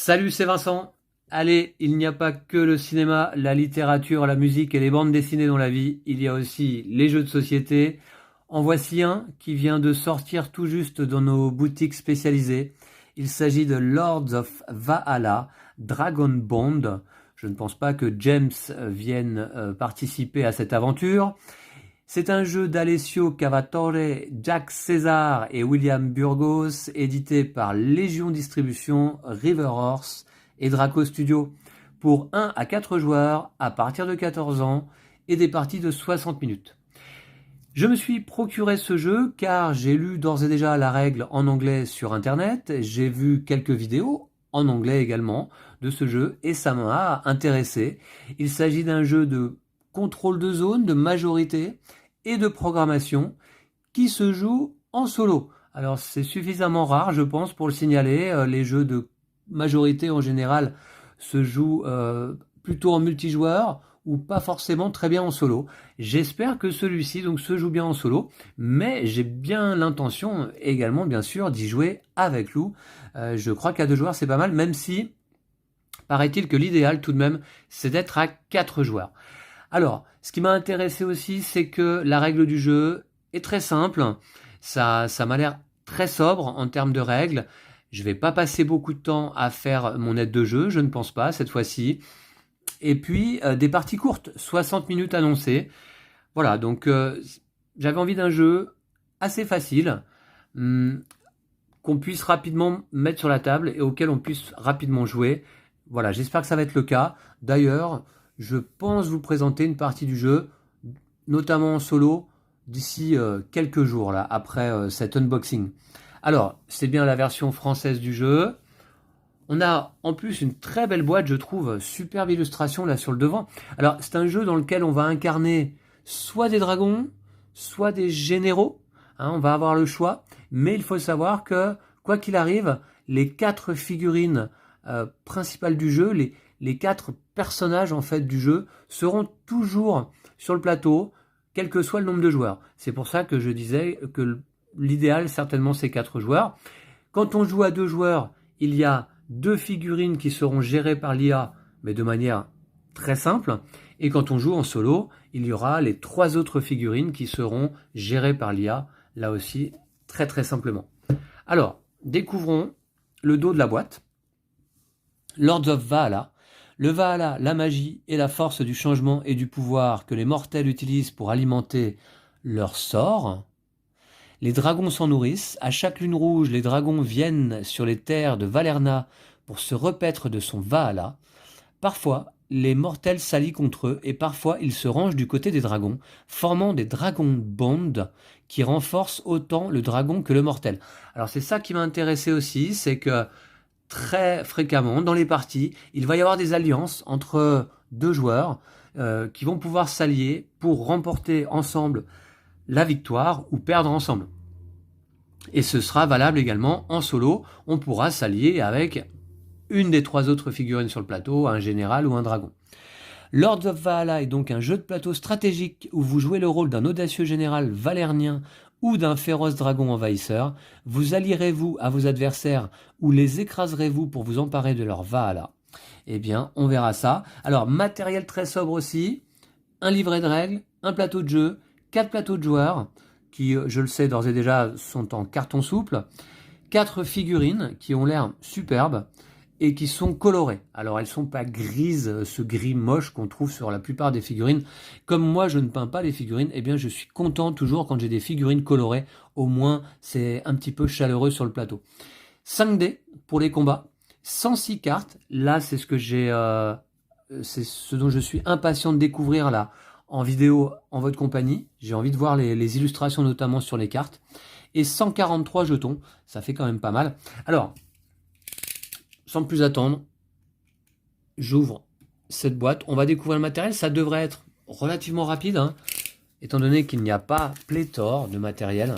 Salut, c'est Vincent. Allez, il n'y a pas que le cinéma, la littérature, la musique et les bandes dessinées dans la vie. Il y a aussi les jeux de société. En voici un qui vient de sortir tout juste dans nos boutiques spécialisées. Il s'agit de Lords of Valhalla, Dragon Bond. Je ne pense pas que James vienne participer à cette aventure. C'est un jeu d'Alessio Cavatore, Jack César et William Burgos, édité par Légion Distribution, River Horse et Draco Studio, pour 1 à 4 joueurs à partir de 14 ans et des parties de 60 minutes. Je me suis procuré ce jeu car j'ai lu d'ores et déjà la règle en anglais sur internet, j'ai vu quelques vidéos en anglais également de ce jeu et ça m'a intéressé. Il s'agit d'un jeu de contrôle de zone, de majorité et de programmation qui se joue en solo. Alors c'est suffisamment rare je pense pour le signaler, les jeux de majorité en général se jouent plutôt en multijoueur ou pas forcément très bien en solo. J'espère que celui-ci donc se joue bien en solo, mais j'ai bien l'intention également bien sûr d'y jouer avec Lou. Je crois qu'à 2 joueurs c'est pas mal, même si paraît-il que l'idéal tout de même c'est d'être à 4 joueurs. Alors, ce qui m'a intéressé aussi, c'est que la règle du jeu est très simple. Ça m'a l'air très sobre en termes de règles. Je vais pas passer beaucoup de temps à faire mon aide de jeu, je ne pense pas, cette fois-ci. Et puis, des parties courtes, 60 minutes annoncées. Voilà, donc j'avais envie d'un jeu assez facile, qu'on puisse rapidement mettre sur la table et auquel on puisse rapidement jouer. Voilà, j'espère que ça va être le cas. D'ailleurs, je pense vous présenter une partie du jeu, notamment en solo, d'ici quelques jours, là, après cet unboxing. Alors, c'est bien la version française du jeu. On a en plus une très belle boîte, je trouve, superbe illustration là sur le devant. Alors, c'est un jeu dans lequel on va incarner soit des dragons, soit des généraux. Hein, on va avoir le choix, mais il faut savoir que, quoi qu'il arrive, les 4 figurines principales du jeu, les 4 personnages en fait du jeu seront toujours sur le plateau, quel que soit le nombre de joueurs. C'est pour ça que je disais que l'idéal certainement c'est 4 joueurs. Quand on joue à 2 joueurs, il y a 2 figurines qui seront gérées par l'IA, mais de manière très simple. Et quand on joue en solo, il y aura les 3 autres figurines qui seront gérées par l'IA, là aussi très très simplement. Alors, découvrons le dos de la boîte. Lords of Valhalla. Le Valhalla, la magie et la force du changement et du pouvoir que les mortels utilisent pour alimenter leur sort. Les dragons s'en nourrissent. À chaque lune rouge, les dragons viennent sur les terres de Valerna pour se repaître de son Valhalla. Parfois, les mortels s'allient contre eux et parfois ils se rangent du côté des dragons, formant des Dragon Bond qui renforcent autant le dragon que le mortel. Alors c'est ça qui m'a intéressé aussi, c'est que très fréquemment dans les parties, il va y avoir des alliances entre 2 joueurs qui vont pouvoir s'allier pour remporter ensemble la victoire ou perdre ensemble. Et ce sera valable également en solo, on pourra s'allier avec une des 3 autres figurines sur le plateau, un général ou un dragon. Lords of Valhalla est donc un jeu de plateau stratégique où vous jouez le rôle d'un audacieux général valernien ou d'un féroce dragon envahisseur. Vous allierez-vous à vos adversaires ou les écraserez-vous pour vous emparer de leur Valhalla? Eh bien, on verra ça. Alors, matériel très sobre aussi, un livret de règles, un plateau de jeu, 4 plateaux de joueurs, qui, je le sais d'ores et déjà, sont en carton souple, 4 figurines qui ont l'air superbes, et qui sont colorées. Alors elles sont pas grises, ce gris moche qu'on trouve sur la plupart des figurines. Comme moi je ne peins pas les figurines, eh bien je suis content toujours quand j'ai des figurines colorées, au moins c'est un petit peu chaleureux sur le plateau. 5D pour les combats, 106 cartes, là c'est ce que c'est ce dont je suis impatient de découvrir là en vidéo en votre compagnie. J'ai envie de voir les illustrations notamment sur les cartes. Et 143 jetons, ça fait quand même pas mal. Alors, sans plus attendre, j'ouvre cette boîte. On va découvrir le matériel. Ça devrait être relativement rapide, hein, étant donné qu'il n'y a pas pléthore de matériel.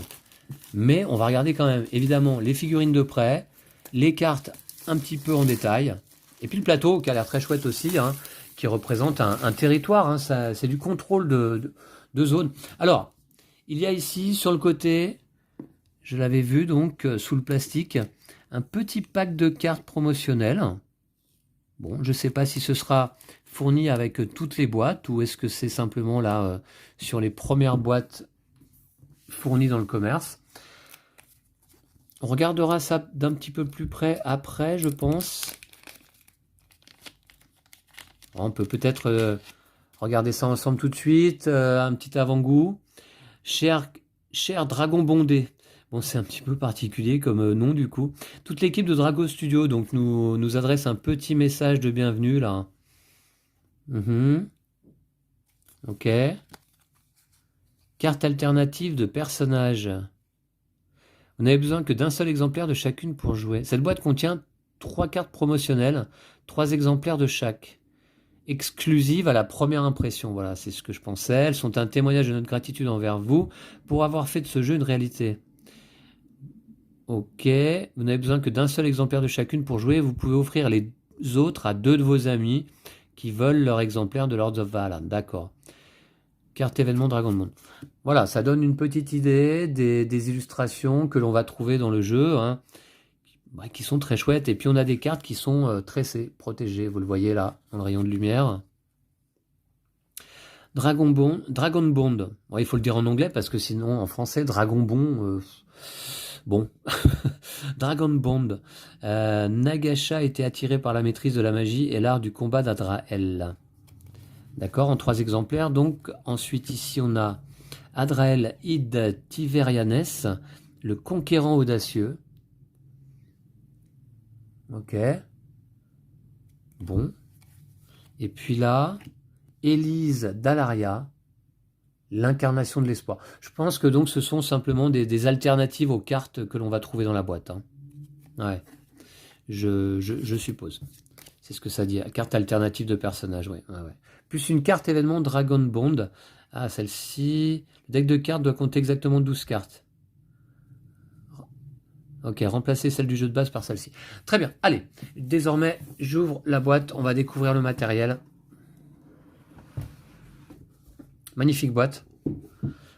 Mais on va regarder quand même, évidemment, les figurines de près, les cartes un petit peu en détail, et puis le plateau qui a l'air très chouette aussi, hein, qui représente un territoire. Hein, c'est du contrôle de zone. Alors, il y a ici, sur le côté, je l'avais vu donc, sous le plastique, un petit pack de cartes promotionnelles. Bon, je ne sais pas si ce sera fourni avec toutes les boîtes ou est-ce que c'est simplement là sur les premières boîtes fournies dans le commerce. On regardera ça d'un petit peu plus près après, je pense. On peut peut-être regarder ça ensemble tout de suite, un petit avant-goût. Cher Dragon Bondé. Bon, c'est un petit peu particulier comme nom du coup. Toute l'équipe de Drago Studio donc nous adresse un petit message de bienvenue là. Ok. Carte alternative de personnages. Vous n'avez besoin que d'un seul exemplaire de chacune pour jouer. Cette boîte contient 3 cartes promotionnelles, 3 exemplaires de chaque. Exclusives à la première impression. Voilà, c'est ce que je pensais. Elles sont un témoignage de notre gratitude envers vous pour avoir fait de ce jeu une réalité. Ok, vous n'avez besoin que d'un seul exemplaire de chacune pour jouer. Vous pouvez offrir les autres à 2 de vos amis qui veulent leur exemplaire de Lords of Valhalla. D'accord. Carte événement Dragon Ball. Voilà, ça donne une petite idée des illustrations que l'on va trouver dans le jeu, hein, qui sont très chouettes. Et puis on a des cartes qui sont tressées, protégées. Vous le voyez là, dans le rayon de lumière. Dragon Bond. Bon, il faut le dire en anglais parce que sinon, en français, Dragon Bond... Bon, Dragon Bond. Nagasha était attiré par la maîtrise de la magie et l'art du combat d'Adrael. D'accord, en 3 exemplaires. Donc, ensuite, ici, on a Adrael Id Tiverianes, le conquérant audacieux. Ok. Bon. Et puis là, Élise Dalaria, l'incarnation de l'espoir. Je pense que donc ce sont simplement des alternatives aux cartes que l'on va trouver dans la boîte. Hein. Ouais. Je suppose. C'est ce que ça dit. Carte alternative de personnage, ouais. Plus une carte événement Dragon Bond. Ah, celle-ci. Le deck de cartes doit compter exactement 12 cartes. Ok, remplacer celle du jeu de base par celle-ci. Très bien, allez. Désormais, j'ouvre la boîte. On va découvrir le matériel. Magnifique boîte.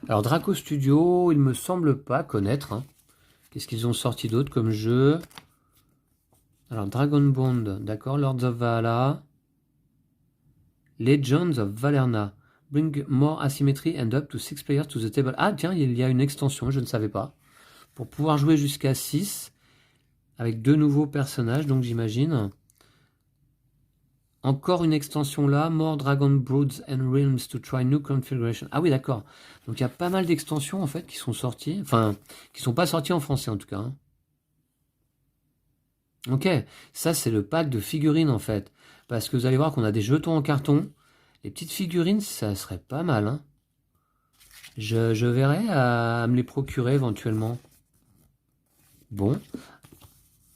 Alors, Draco Studio, il me semble pas connaître. Hein. Qu'est-ce qu'ils ont sorti d'autre comme jeu? Alors, Dragon Bond, d'accord. Lords of Valhalla. Legends of Valerna. Bring more asymmetry and up to 6 players to the table. Ah, tiens, il y a une extension, je ne savais pas. Pour pouvoir jouer jusqu'à 6, avec 2 nouveaux personnages, donc j'imagine. Encore une extension là, More Dragon Broods and Realms to try new configuration. Ah oui, d'accord. Donc il y a pas mal d'extensions en fait qui sont sorties, enfin, qui sont pas sorties en français en tout cas. Hein. Ok, ça c'est le pack de figurines en fait. Parce que vous allez voir qu'on a des jetons en carton. Les petites figurines, ça serait pas mal. Hein. Je verrai à me les procurer éventuellement. Bon.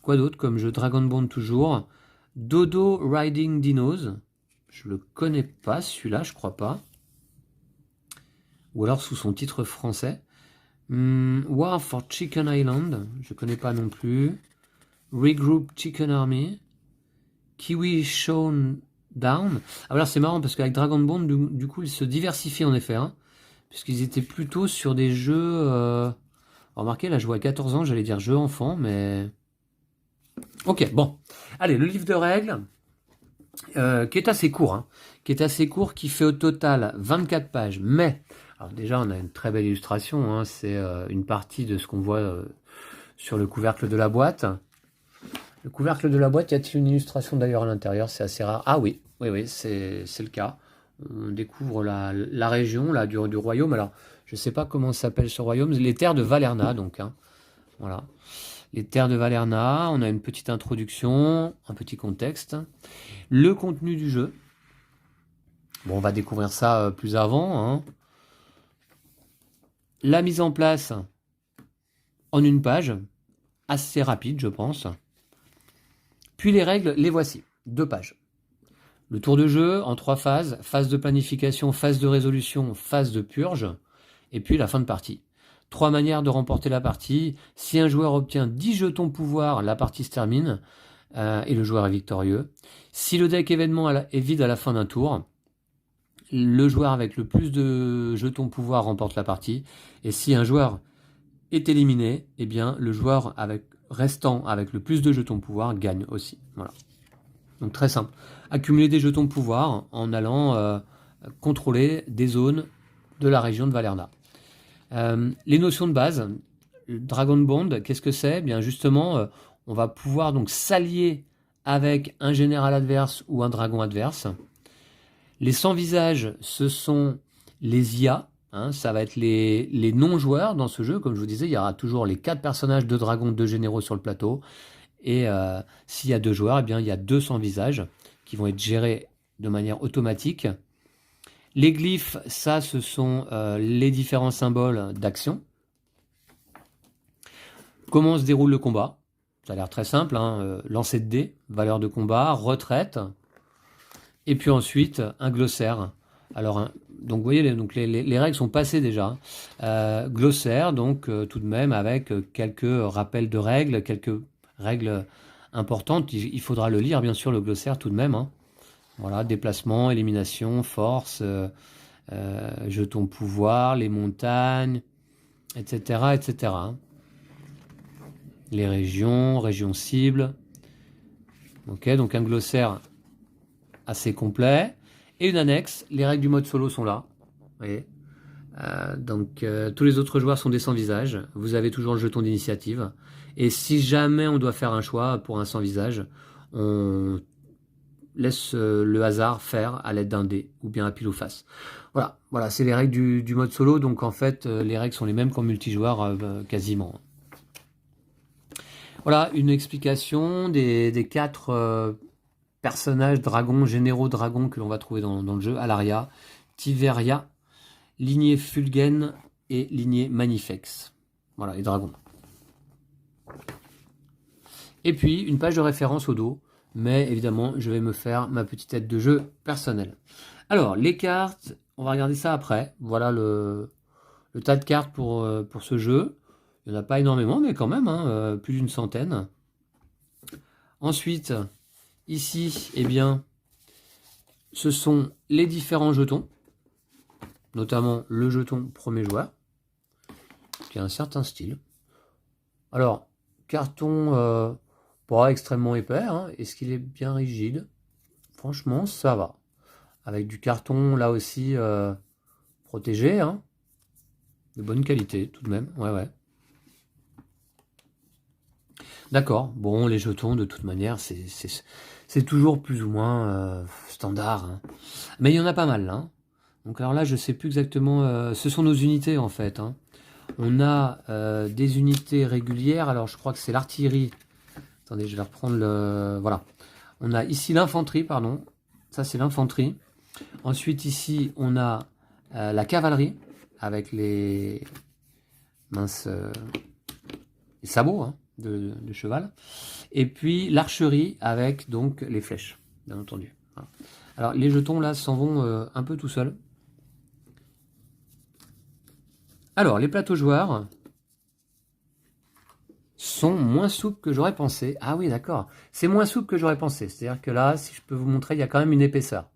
Quoi d'autre comme jeu? Dragon Ball toujours. Dodo Riding Dinos. Je le connais pas celui-là, je crois pas. Ou alors sous son titre français. War for Chicken Island. Je connais pas non plus. Regroup Chicken Army. Kiwi Showdown. Alors c'est marrant parce qu'avec Dragon Ball, du coup, ils se diversifient en effet. Hein, puisqu'ils étaient plutôt sur des jeux... Remarquez, là je vois à 14 ans, j'allais dire jeu enfant, mais... Ok, bon. Allez, le livre de règles, qui est assez court, hein, qui fait au total 24 pages, mais... Alors déjà, on a une très belle illustration, hein, c'est une partie de ce qu'on voit sur le couvercle de la boîte. Le couvercle de la boîte, y a-t-il une illustration d'ailleurs à l'intérieur? C'est assez rare. Ah oui, c'est le cas. On découvre la région là, du royaume. Alors, je ne sais pas comment s'appelle ce royaume. Les terres de Valerna, donc. Hein. Voilà. Les terres de Valerna. On a une petite introduction, un petit contexte. Le contenu du jeu. Bon, on va découvrir ça plus avant. Hein. La mise en place en une page. Assez rapide, je pense. Puis les règles, les voici. 2 pages. Le tour de jeu en 3 phases. Phase de planification, phase de résolution, phase de purge. Et puis la fin de partie. 3 manières de remporter la partie. Si un joueur obtient 10 jetons pouvoir, la partie se termine. Et le joueur est victorieux. Si le deck événement est vide à la fin d'un tour, le joueur avec le plus de jetons pouvoir remporte la partie. Et si un joueur est éliminé, le joueur restant avec le plus de jetons pouvoir gagne aussi. Voilà. Donc très simple. Accumuler des jetons de pouvoir en allant contrôler des zones de la région de Valerna. Les notions de base, Dragon Bond, qu'est-ce que c'est? Bien justement, on va pouvoir donc s'allier avec un général adverse ou un dragon adverse. Les sans visages, ce sont les IA, hein, ça va être les non-joueurs dans ce jeu. Comme je vous disais, il y aura toujours les 4 personnages, 2 dragons, 2 généraux sur le plateau. Et s'il y a 2 joueurs, eh bien, il y a 2 sans visages qui vont être gérés de manière automatique. Les glyphes, ça, ce sont les différents symboles d'action. Comment se déroule le combat? Ça a l'air très simple, hein, lancer de dés, valeur de combat, retraite, et puis ensuite un glossaire. Alors, donc vous voyez, les règles sont passées déjà. Glossaire, donc tout de même avec quelques rappels de règles, quelques règles importantes. Il faudra le lire, bien sûr, le glossaire tout de même. Hein. Voilà, déplacement, élimination, force, jetons pouvoir, les montagnes, etc., etc. Les régions, régions cibles. Ok, donc un glossaire assez complet. Et une annexe, les règles du mode solo sont là. Vous voyez. Tous les autres joueurs sont des sans visage. Vous avez toujours le jeton d'initiative. Et si jamais on doit faire un choix pour un sans visage, on laisse le hasard faire à l'aide d'un dé ou bien à pile ou face. Voilà, c'est les règles du mode solo. Donc en fait, les règles sont les mêmes qu'en multijoueur quasiment. Voilà une explication des 4 personnages dragons, généraux dragons que l'on va trouver dans le jeu. Alaria, Tiveria, lignée Fulgen et lignée Manifex. Voilà, les dragons. Et puis, une page de référence au dos. Mais évidemment, je vais me faire ma petite aide de jeu personnelle. Alors, les cartes, on va regarder ça après. Voilà le tas de cartes pour ce jeu. Il n'y en a pas énormément, mais quand même, hein, plus d'une centaine. Ensuite, ici, eh bien, ce sont les différents jetons, notamment le jeton premier joueur, qui a un certain style. Alors, carton pas extrêmement épais, hein. Est-ce qu'il est bien rigide? Franchement, ça va. Avec du carton, là aussi, protégé, hein. De bonne qualité, tout de même, ouais. D'accord, bon, les jetons, de toute manière, c'est toujours plus ou moins standard. Hein. Mais il y en a pas mal, là. Hein. Donc alors là, je sais plus exactement... ce sont nos unités, en fait. Hein. On a des unités régulières. Alors, je crois que c'est l'artillerie. Attendez, je vais reprendre le... Voilà. On a ici l'infanterie, pardon. Ça, c'est l'infanterie. Ensuite, ici, on a la cavalerie, avec les... Mince... les sabots, hein. De cheval, et puis l'archerie avec donc les flèches, bien entendu. Voilà. Alors les jetons là s'en vont un peu tout seuls. Alors les plateaux joueurs sont moins souples que j'aurais pensé. Ah oui, d'accord, c'est moins souple que j'aurais pensé. C'est-à-dire que là, si je peux vous montrer, il y a quand même une épaisseur.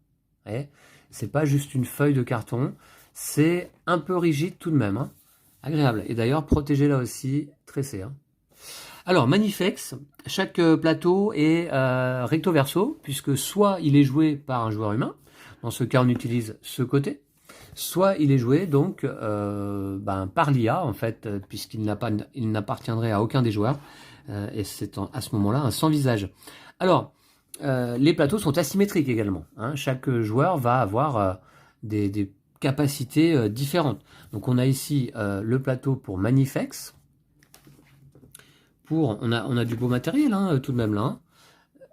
C'est pas juste une feuille de carton, c'est un peu rigide tout de même. Hein. Agréable. Et d'ailleurs protégé là aussi, tressé. Hein. Alors, Manifex, chaque plateau est recto verso, puisque soit il est joué par un joueur humain, dans ce cas on utilise ce côté, soit il est joué donc par l'IA, en fait, puisqu'il n'appartiendrait à aucun des joueurs, et c'est à ce moment-là un sans visage. Alors, les plateaux sont asymétriques également. Hein, chaque joueur va avoir des capacités différentes. Donc on a ici le plateau pour Manifex, on a du beau matériel hein, tout de même là. Hein.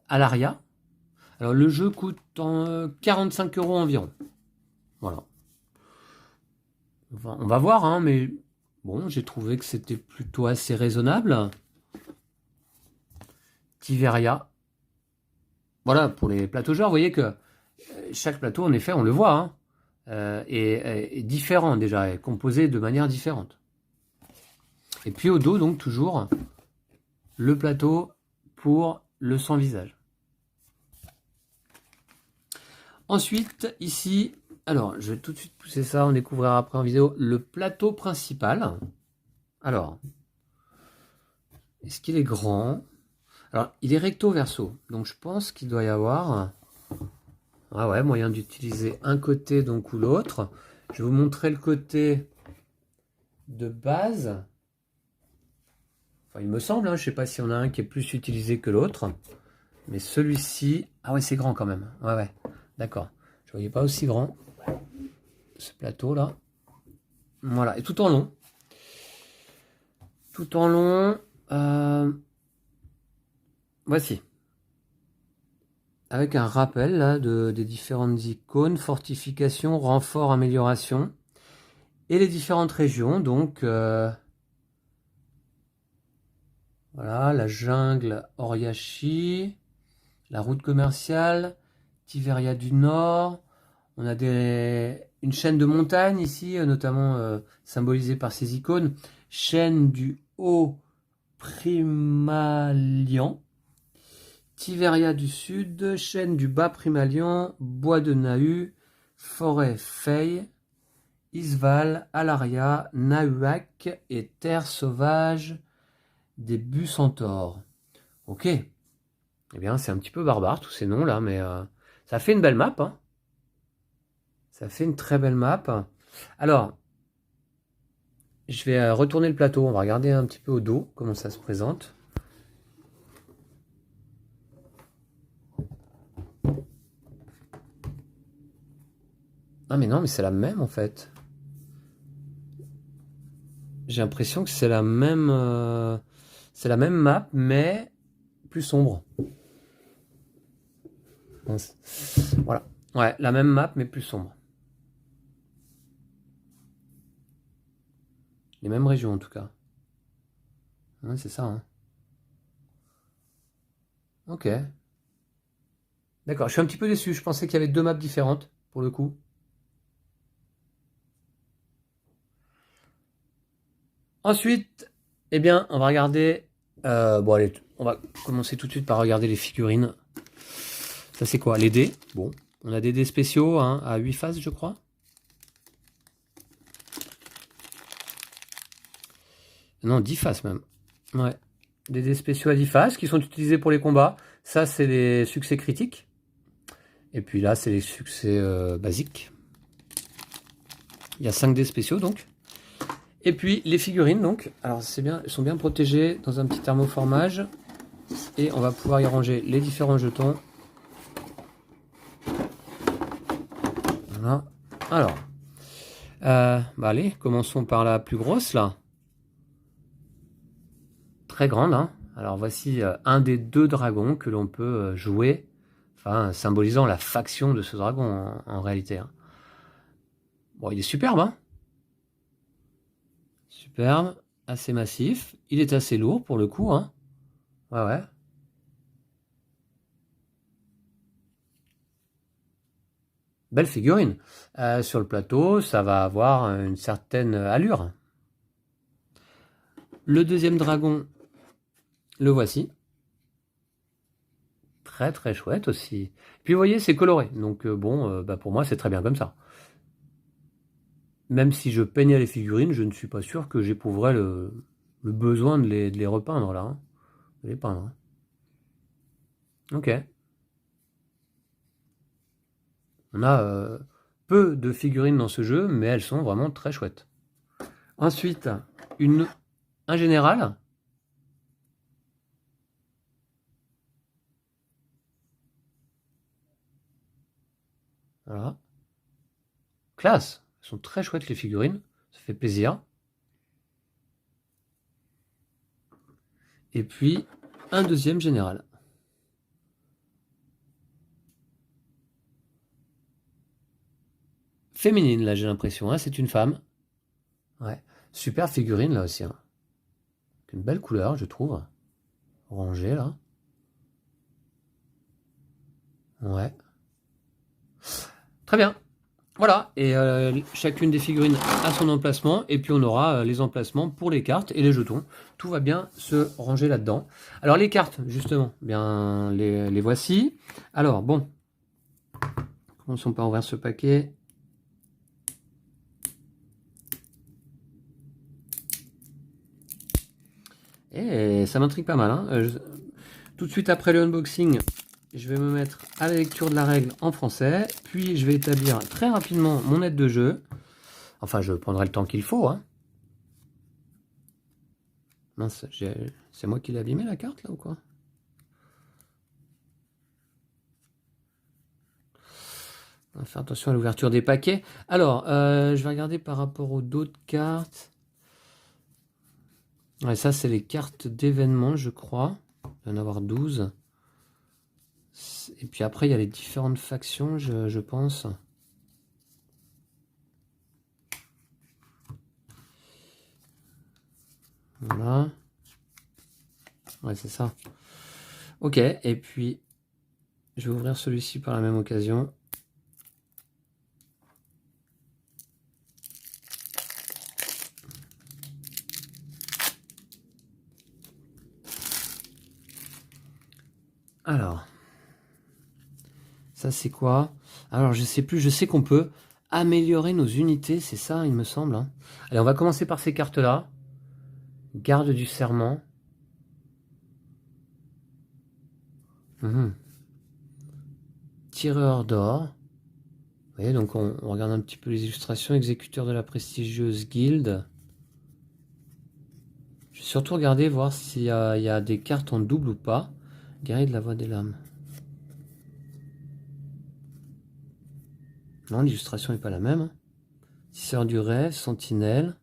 Alaria. Alors le jeu coûte 45 € environ. Voilà. On va voir, hein, mais bon, j'ai trouvé que c'était plutôt assez raisonnable. Tiveria. Voilà, pour les plateaux joueurs, vous voyez que chaque plateau, en effet, on le voit, hein, est différent déjà, est composé de manière différente. Et puis au dos, donc toujours le plateau pour le sans visage. Ensuite, ici, alors je vais tout de suite pousser ça, on découvrira après en vidéo, le plateau principal. Alors, est-ce qu'il est grand? Alors, il est recto verso, donc je pense qu'il doit y avoir moyen d'utiliser un côté donc ou l'autre. Je vais vous montrer le côté de base. Enfin, il me semble, je ne sais pas s'il y en a un qui est plus utilisé que l'autre. Mais celui-ci... Ah ouais, c'est grand quand même. Ouais, d'accord. Je ne voyais pas aussi grand, ce plateau-là. Voilà, et tout en long. Tout en long. Voici. Avec un rappel là, des différentes icônes, fortification, renfort, amélioration. Et les différentes régions, donc... voilà, la jungle Oriachi, la route commerciale, Tiveria du Nord. On a une chaîne de montagnes ici, notamment symbolisée par ces icônes. Chaîne du Haut Primalian. Tiveria du Sud, chaîne du Bas Primalian, Bois de Nahu, Forêt Fey, Isval, Alaria, Nahuac et Terre Sauvage des Bucentaures. Ok. Eh bien, c'est un petit peu barbare tous ces noms là, mais ça fait une belle map. Hein. Ça fait une très belle map. Alors, je vais retourner le plateau. On va regarder un petit peu au dos comment ça se présente. Ah mais non, mais c'est la même en fait. J'ai l'impression que c'est la même map, mais plus sombre. Voilà. Ouais, la même map, mais plus sombre. Les mêmes régions en tout cas. Ouais, c'est ça. Hein. Ok. D'accord, je suis un petit peu déçu. Je pensais qu'il y avait deux maps différentes pour le coup. Ensuite, eh bien, on va regarder. Bon, allez, on va commencer tout de suite par regarder les figurines. Ça, c'est quoi? Les dés. Bon, on a des dés spéciaux hein, à 8 faces, je crois. Non, 10 faces même. Ouais. Des dés spéciaux à 10 faces qui sont utilisés pour les combats. Ça, c'est les succès critiques. Et puis là, c'est les succès basiques. Il y a 5 dés spéciaux donc. Et puis les figurines donc. Alors c'est bien, elles sont bien protégées dans un petit thermoformage. Et on va pouvoir y ranger les différents jetons. Voilà. Alors. Allez, commençons par la plus grosse là. Très grande. Hein. Alors voici un des deux dragons que l'on peut jouer. Enfin, symbolisant la faction de ce dragon en réalité. Hein. Bon, il est superbe, hein. Superbe, assez massif. Il est assez lourd pour le coup, hein. Ouais. Belle figurine. Sur le plateau, ça va avoir une certaine allure. Le deuxième dragon, le voici. Très très chouette aussi. Puis vous voyez, c'est coloré. Donc pour moi, c'est très bien comme ça. Même si je peignais les figurines, je ne suis pas sûr que j'éprouverais le besoin de les repeindre là. Hein. De les peindre. Hein. Ok. On a peu de figurines dans ce jeu, mais elles sont vraiment très chouettes. Ensuite, un général. Voilà. Classe. Elles sont très chouettes les figurines. Ça fait plaisir. Et puis, un deuxième général. Féminine, là, j'ai l'impression. Hein, c'est une femme. Ouais. Super figurine, là aussi. Hein. Une belle couleur, je trouve. Orangée, là. Ouais. Très bien. Voilà, et chacune des figurines a son emplacement, et puis on aura les emplacements pour les cartes et les jetons. Tout va bien se ranger là-dedans. Alors les cartes, justement, bien les voici. Alors bon, commençons par ouvrir ce paquet. Et ça m'intrigue pas mal. Hein. Tout de suite après le unboxing, je vais me mettre à la lecture de la règle en français, puis je vais établir très rapidement mon aide de jeu. Enfin, je prendrai le temps qu'il faut, hein. Mince, c'est moi qui l'ai abîmé la carte là ou quoi? On va faire attention à l'ouverture des paquets. Alors, je vais regarder par rapport aux d'autres cartes. Ouais, ça, c'est les cartes d'événements, je crois. Il va y en avoir 12. Et puis après, il y a les différentes factions, je pense. Voilà. Ouais, c'est ça. Ok, et puis, je vais ouvrir celui-ci par la même occasion. Alors, ça c'est quoi? Alors, je sais plus, je sais qu'on peut améliorer nos unités, c'est ça, il me semble, hein. Allez, on va commencer par ces cartes-là. Garde du serment. Tireur d'or. Vous voyez, donc on regarde un petit peu les illustrations. Exécuteur de la prestigieuse guilde. Je vais surtout regarder, voir s'il y a des cartes en double ou pas. Guerrier de la voix des lames. Non, l'illustration n'est pas la même. Tisseur du rêve, sentinelle.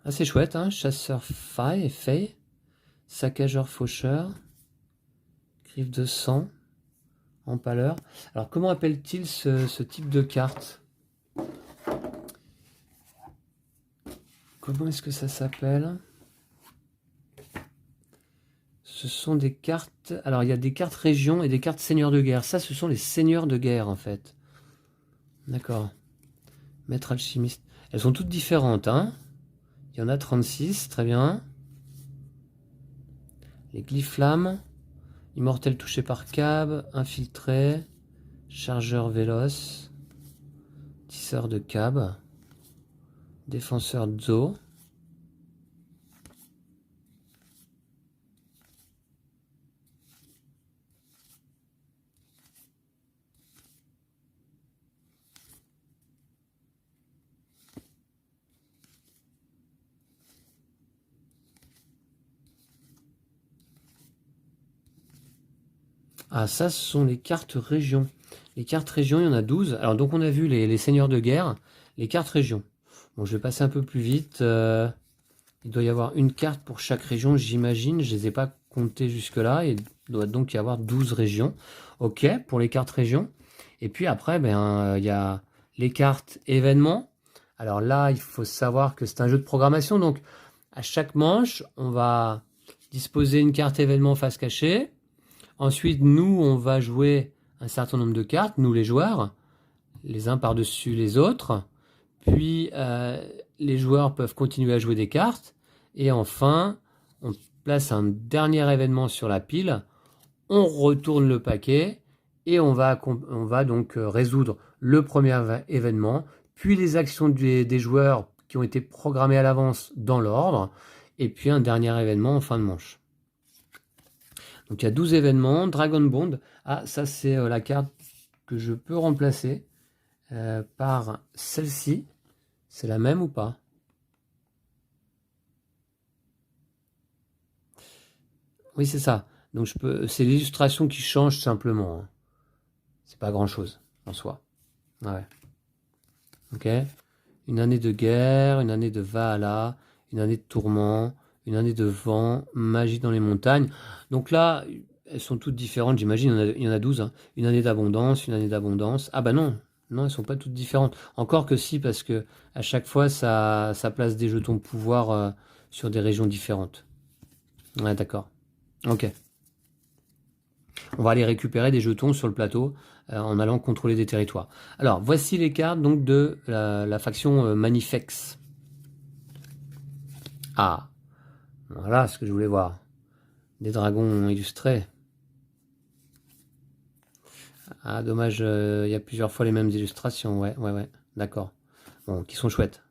Ah, c'est chouette, hein. Chasseur fay. Saccageur faucheur. Griffe de sang. Empaleur. Alors, comment appelle-t-il ce type de carte? Comment est-ce que ça s'appelle? Ce sont des cartes... Alors, il y a des cartes régions et des cartes seigneurs de guerre. Ça, ce sont les seigneurs de guerre, en fait. D'accord. Maître alchimiste. Elles sont toutes différentes, hein. Il y en a 36, très bien. Les glyphes-flammes. Immortel touché par cab. Infiltré. Chargeur véloce. Tisseur de cab. Défenseur Zo. Ah, ça, ce sont les cartes régions. Les cartes régions, il y en a 12. Alors, donc, on a vu les seigneurs de guerre, les cartes régions. Bon, je vais passer un peu plus vite. Il doit y avoir une carte pour chaque région, j'imagine. Je ne les ai pas comptées jusque-là. Il doit donc y avoir 12 régions. Ok, pour les cartes régions. Et puis après, ben, il y a les cartes événements. Alors là, il faut savoir que c'est un jeu de programmation. Donc, à chaque manche, on va disposer une carte événement face cachée. Ensuite, nous, on va jouer un certain nombre de cartes, nous les joueurs, les uns par-dessus les autres. Puis, les joueurs peuvent continuer à jouer des cartes. Et enfin, on place un dernier événement sur la pile. On retourne le paquet et on va donc résoudre le premier événement, puis les actions des joueurs qui ont été programmées à l'avance dans l'ordre, et puis un dernier événement en fin de manche. Donc il y a 12 événements. Dragon Bond. Ah, ça c'est la carte que je peux remplacer par celle-ci. C'est la même ou pas? Oui, c'est ça. Donc c'est l'illustration qui change simplement, hein. C'est pas grand-chose en soi. Ouais. Ok. Une année de guerre, une année de Valhalla, une année de tourment, une année de vent, magie dans les montagnes. Donc là, elles sont toutes différentes, j'imagine. Il y en a 12, hein. Une année d'abondance, une année d'abondance. Ah bah non, non, elles sont pas toutes différentes. Encore que si, parce que à chaque fois, ça place des jetons de pouvoir sur des régions différentes. Ouais, d'accord. Ok. On va aller récupérer des jetons sur le plateau en allant contrôler des territoires. Alors, voici les cartes donc de la faction Manifex. Ah, voilà ce que je voulais voir. Des dragons illustrés. Ah, dommage, il y a plusieurs fois les mêmes illustrations. Ouais, d'accord. Bon, qui sont chouettes.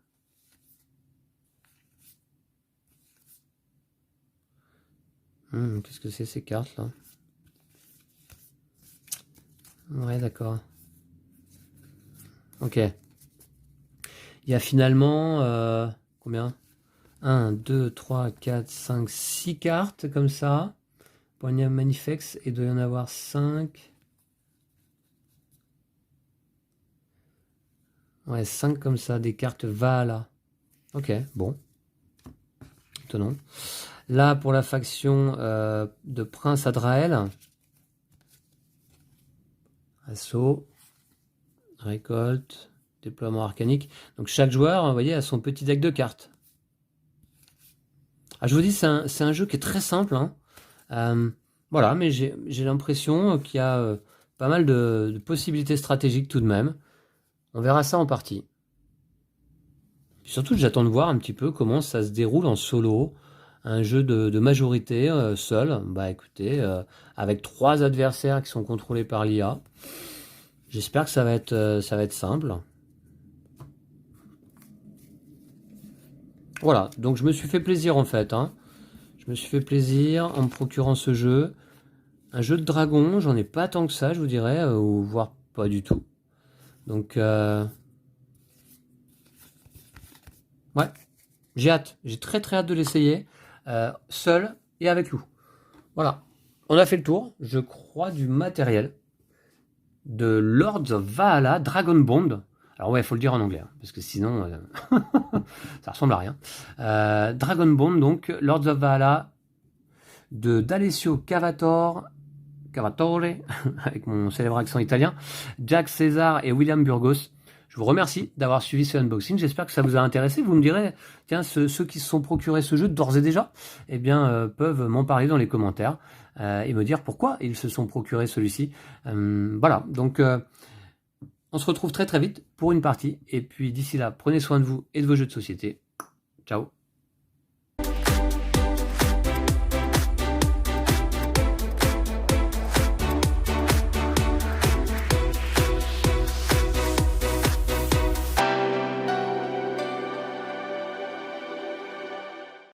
Qu'est-ce que c'est ces cartes là? Ouais, d'accord. Ok. Il y a finalement combien? 1, 2, 3, 4, 5, 6 cartes comme ça. Poignard Manifex, et il doit y en avoir 5. Ouais, 5 comme ça, des cartes Valhalla. Ok, bon. Étonnant. Là, pour la faction de Prince Adrael. Assaut. Récolte. Déploiement arcanique. Donc chaque joueur, vous voyez, a son petit deck de cartes. Ah, je vous dis, c'est un jeu qui est très simple. Hein. Voilà, mais j'ai l'impression qu'il y a pas mal de possibilités stratégiques tout de même. On verra ça en partie. Puis surtout, j'attends de voir un petit peu comment ça se déroule en solo. Un jeu de majorité seul. Bah écoutez, avec 3 adversaires qui sont contrôlés par l'IA. J'espère que ça va être simple. Voilà, donc je me suis fait plaisir en fait. Hein. Je me suis fait plaisir en me procurant ce jeu. Un jeu de dragon, j'en ai pas tant que ça, je vous dirais, ou voire pas du tout. Donc, ouais, j'ai hâte. J'ai très très hâte de l'essayer, seul et avec Lou. Voilà, on a fait le tour, je crois, du matériel de Lords of Valhalla Dragon Bond. Alors ouais, il faut le dire en anglais, hein, parce que sinon, ça ressemble à rien. Dragon Bond, donc, Lords of Valhalla, de d'Alessio Cavatore, avec mon célèbre accent italien, Jack César et William Burgos. Je vous remercie d'avoir suivi ce unboxing. J'espère que ça vous a intéressé. Vous me direz, tiens, ceux qui se sont procurés ce jeu d'ores et déjà, eh bien, peuvent m'en parler dans les commentaires et me dire pourquoi ils se sont procurés celui-ci. Voilà, donc on se retrouve très très vite pour une partie. Et puis d'ici là, prenez soin de vous et de vos jeux de société. Ciao.